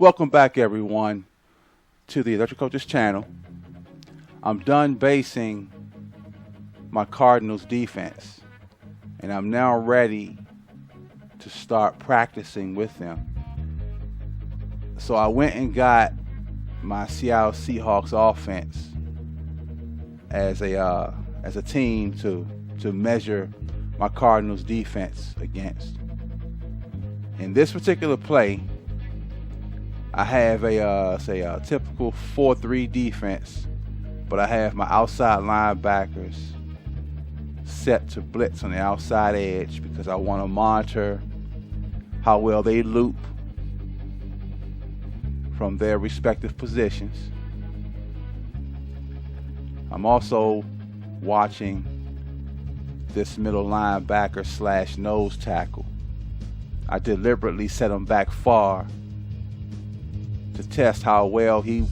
Welcome back, everyone, to the Electric Coaches channel. I'm done basing my Cardinals defense, and I'm now ready to start practicing with them. So I went and got my Seattle Seahawks offense as a team to measure my Cardinals defense against. In this particular play, I have a typical 4-3 defense, but I have my outside linebackers set to blitz on the outside edge because I want to monitor how well they loop from their respective positions. I'm also watching this middle linebacker / nose tackle. I deliberately set him back far to test how well he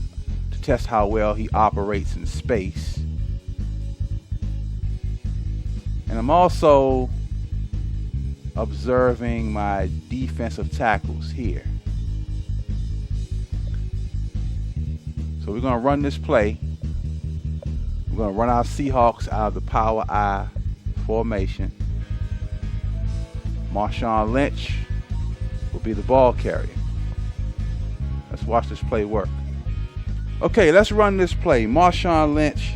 operates in space. And I'm also observing my defensive tackles here. So we're going to run this play. We're going to run our Seahawks out of the power I formation. Marshawn Lynch will be the ball carrier. Let's watch this play work. Okay, let's run this play. Marshawn Lynch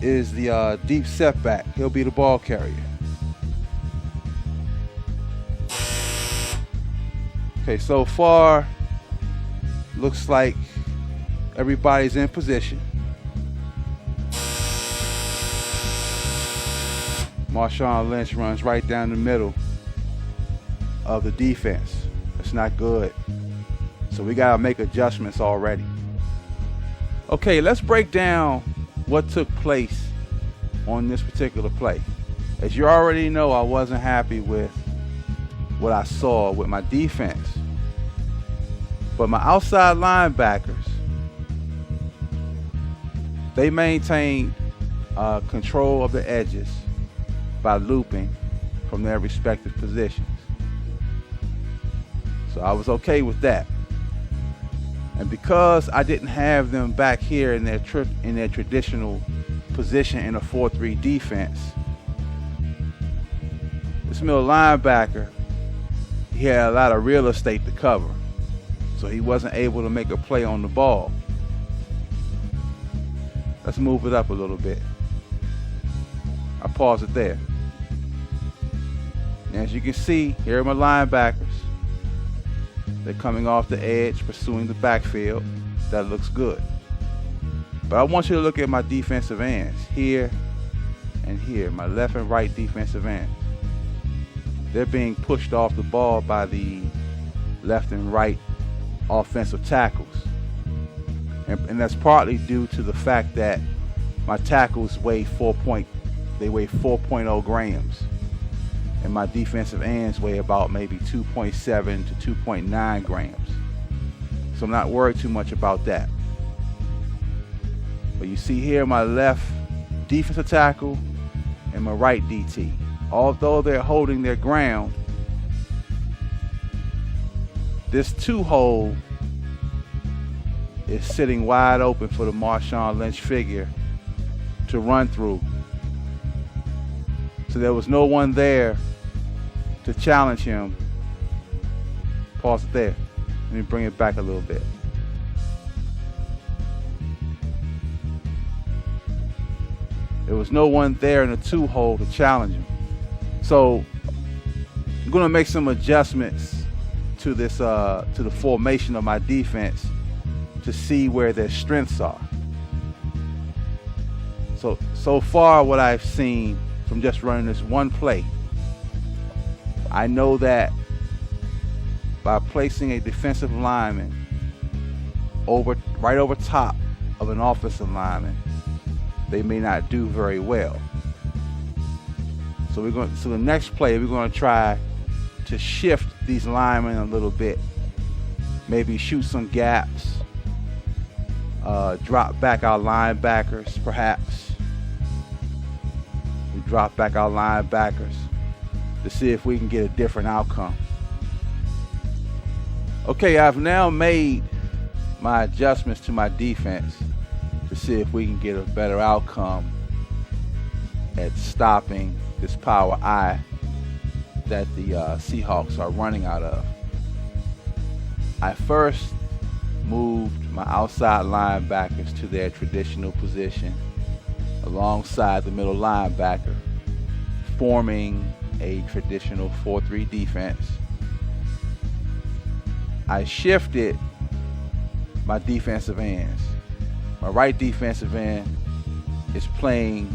is the deep setback. He'll be the ball carrier. Okay, so far, looks like everybody's in position. Marshawn Lynch runs right down the middle of the defense. That's not good. So we got to make adjustments already. Okay, let's break down what took place on this particular play. As you already know, I wasn't happy with what I saw with my defense. But my outside linebackers, they maintained control of the edges by looping from their respective positions. So I was okay with that. And because I didn't have them back here in their traditional position in a 4-3 defense, this middle linebacker, he had a lot of real estate to cover. So he wasn't able to make a play on the ball. Let's move it up a little bit. I pause it there. And as you can see, here are my linebackers. They're coming off the edge, pursuing the backfield. That looks good. But I want you to look at my defensive ends, here and here, my left and right defensive ends. They're being pushed off the ball by the left and right offensive tackles. And that's partly due to the fact that my tackles weigh 4.0 grams. And my defensive ends weigh about maybe 2.7 to 2.9 grams. So I'm not worried too much about that. But you see here my left defensive tackle and my right DT. Although they're holding their ground, this 2-hole is sitting wide open for the Marshawn Lynch figure to run through. So there was no one there to challenge him. Pause it there. Let me bring it back a little bit. There was no one there in the 2-hole to challenge him. So I'm going to make some adjustments to this, to the formation of my defense to see where their strengths are. So far what I've seen from just running this one play, I know that by placing a defensive lineman right over top of an offensive lineman, they may not do very well. So the next play, we're going to try to shift these linemen a little bit. Maybe shoot some gaps, drop back our linebackers perhaps. We drop back our linebackers to see if we can get a different outcome. Okay, I've now made my adjustments to my defense to see if we can get a better outcome at stopping this power I that the Seahawks are running out of. I first moved my outside linebackers to their traditional position alongside the middle linebacker, forming a traditional 4-3 defense. I shifted my defensive ends. My right defensive end is playing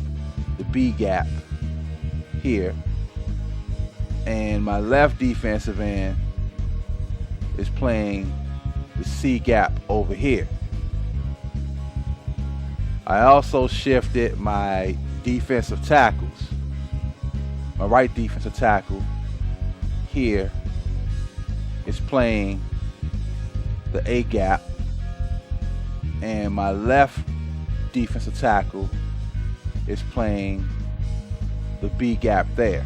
the B gap here, and my left defensive end is playing the C gap over here. I also shifted my defensive tackles. My right defensive tackle here is playing the A gap, and my left defensive tackle is playing the B gap there.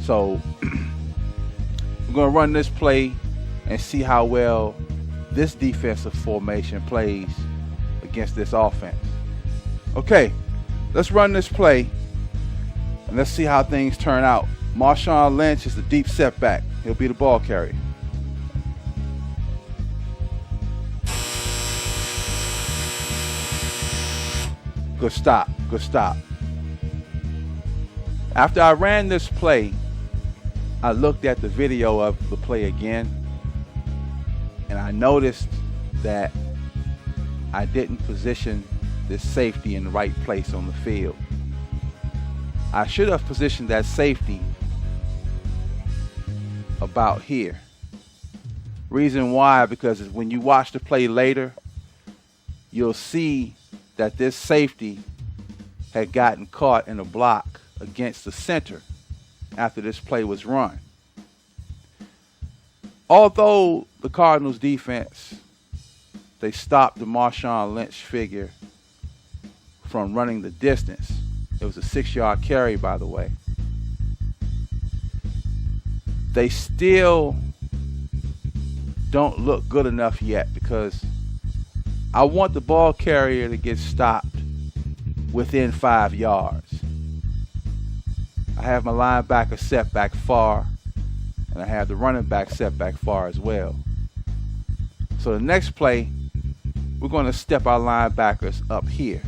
So we're going to run this play and see how well this defensive formation plays against this offense. Okay, let's run this play and let's see how things turn out. Marshawn Lynch is the deep setback. He'll be the ball carrier. Good stop, good stop. After I ran this play, I looked at the video of the play again, and I noticed that I didn't position this safety in the right place on the field. I should have positioned that safety about here. Reason why, because when you watch the play later, you'll see that this safety had gotten caught in a block against the center after this play was run. Although the Cardinals defense, they stopped the Marshawn Lynch figure from running the distance. It was a 6-yard carry, by the way. They still don't look good enough yet, because I want the ball carrier to get stopped within 5 yards. I have my linebacker set back far, and I have the running back set back far as well. So the next play, we're going to step our linebackers up here,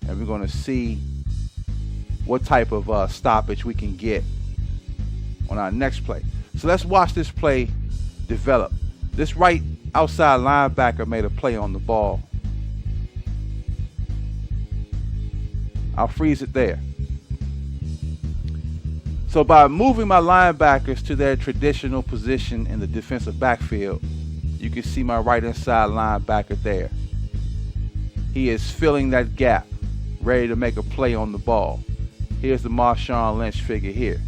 and we're going to see what type of stoppage we can get on our next play. So let's watch this play develop. This right outside linebacker made a play on the ball. I'll freeze it there. So by moving my linebackers to their traditional position in the defensive backfield, you can see my right inside linebacker there. He is filling that gap, ready to make a play on the ball. Here's the Marshawn Lynch figure here.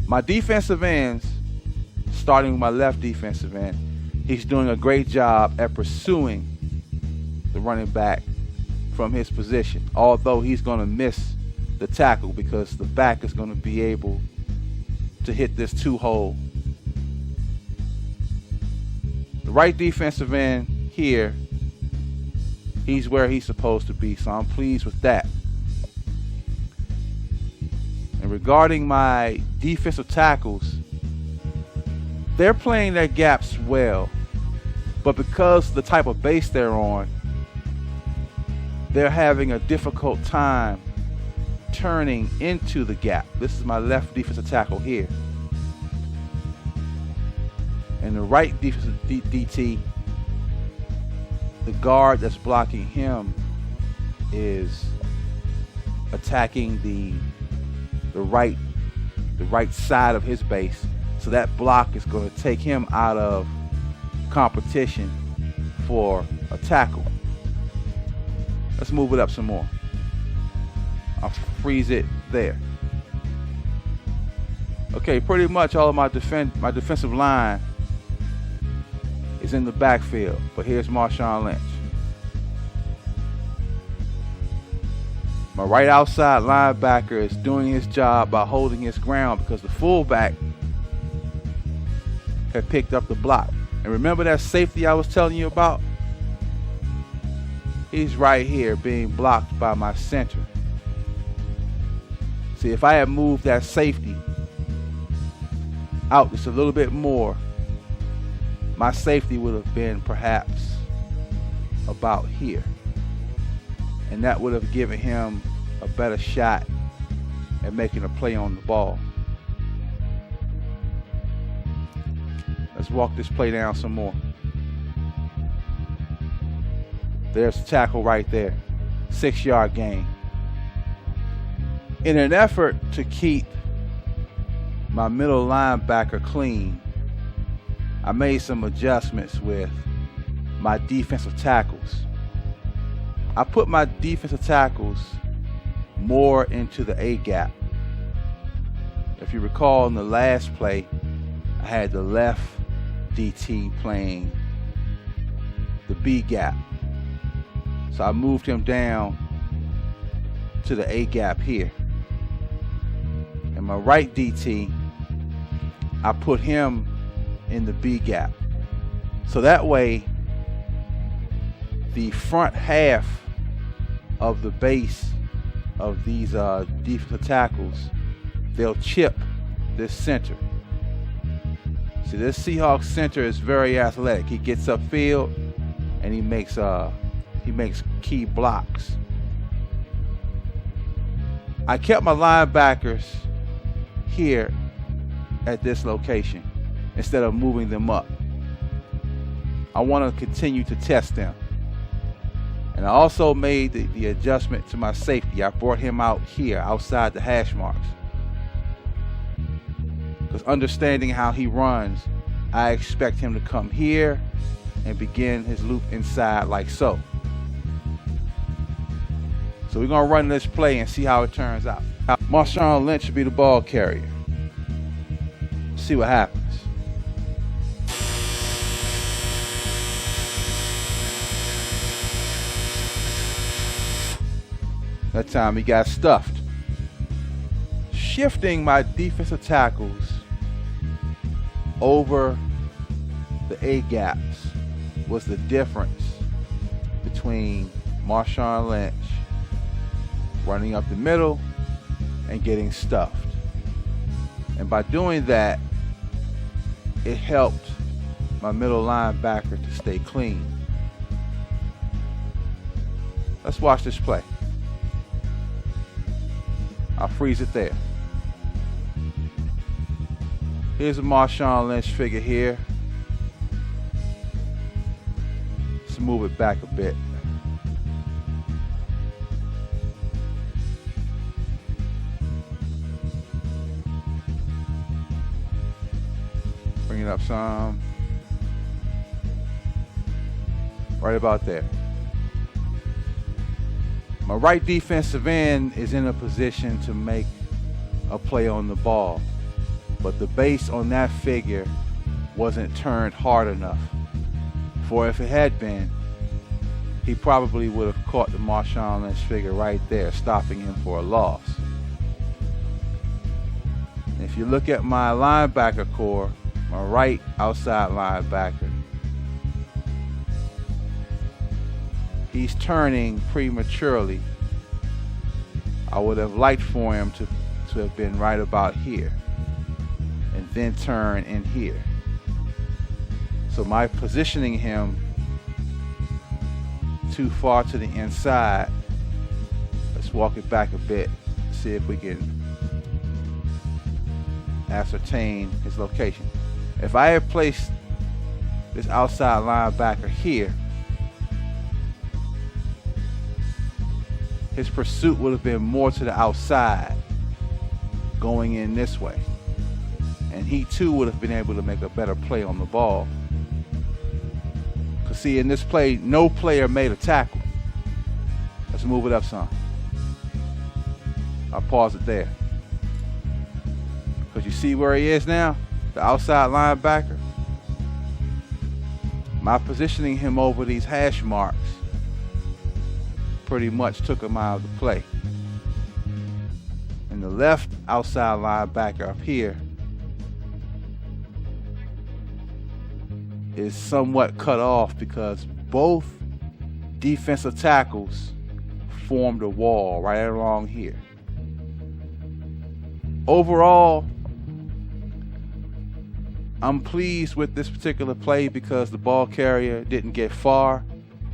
My defensive ends, starting with my left defensive end, he's doing a great job at pursuing the running back from his position, although he's going to miss the tackle because the back is going to be able to hit this 2-hole. The right defensive end here, he's where he's supposed to be, so I'm pleased with that. And regarding my defensive tackles, they're playing their gaps well, but because of the type of base they're on, they're having a difficult time turning into the gap. This is my left defensive tackle here. And the right defensive DT, the guard that's blocking him is attacking the right side of his base. So that block is going to take him out of competition for a tackle. Let's move it up some more. I'll freeze it there. Okay, pretty much all of my defensive line is in the backfield, but here's Marshawn Lynch. My right outside linebacker is doing his job by holding his ground because the fullback had picked up the block. And remember that safety I was telling you about? He's right here being blocked by my center. See, if I had moved that safety out just a little bit more, my safety would have been perhaps about here. And that would have given him a better shot at making a play on the ball. Let's walk this play down some more. There's the tackle right there. 6-yard gain. In an effort to keep my middle linebacker clean, I made some adjustments with my defensive tackles. I put my defensive tackles more into the A gap. If you recall in the last play, I had the left DT playing the B gap. So I moved him down to the A gap here. And my right DT, I put him in the B gap. So that way, the front half of the base of these defensive tackles, they'll chip this center. See, this Seahawks center is very athletic. He gets upfield and he makes key blocks. I kept my linebackers here at this location instead of moving them up. I want to continue to test them. And I also made the adjustment to my safety. I brought him out here outside the hash marks. Because understanding how he runs, I expect him to come here and begin his loop inside like so. So we're going to run this play and see how it turns out. Marshawn Lynch should be the ball carrier. See what happens. That time he got stuffed. Shifting my defensive tackles over the A gaps was the difference between Marshawn Lynch running up the middle and getting stuffed. And by doing that, it helped my middle linebacker to stay clean. Let's watch this play. I'll freeze it there. Here's a Marshawn Lynch figure here. Let's move it back a bit. Bring it up some. Right about there. My right defensive end is in a position to make a play on the ball, but the base on that figure wasn't turned hard enough. For if it had been, he probably would have caught the Marshawn Lynch figure right there, stopping him for a loss. And if you look at my linebacker core, my right outside linebacker, he's turning prematurely. I would have liked for him to have been right about here and then turn in here. So my positioning him too far to the inside. Let's walk it back a bit, see if we can ascertain his location. If I had placed this outside linebacker here, his pursuit would have been more to the outside, going in this way. And he too would have been able to make a better play on the ball. Because see, in this play, no player made a tackle. Let's move it up some. I'll pause it there. Because you see where he is now? The outside linebacker. My positioning him over these hash marks pretty much took him out of the play. And the left outside linebacker up here, is somewhat cut off because both defensive tackles formed a wall right along here. Overall, I'm pleased with this particular play because the ball carrier didn't get far.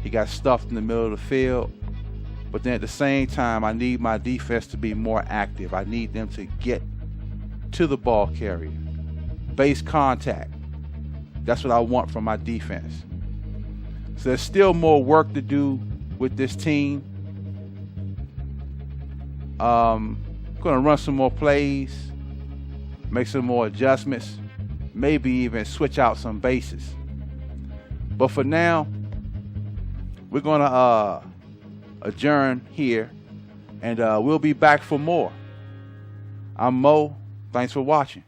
He got stuffed in the middle of the field. But then at the same time, I need my defense to be more active. I need them to get to the ball carrier. Base contact. That's what I want from my defense. So there's still more work to do with this team. I'm going to run some more plays, make some more adjustments, maybe even switch out some bases. But for now, we're going to adjourn here, and we'll be back for more. I'm Mo. Thanks for watching.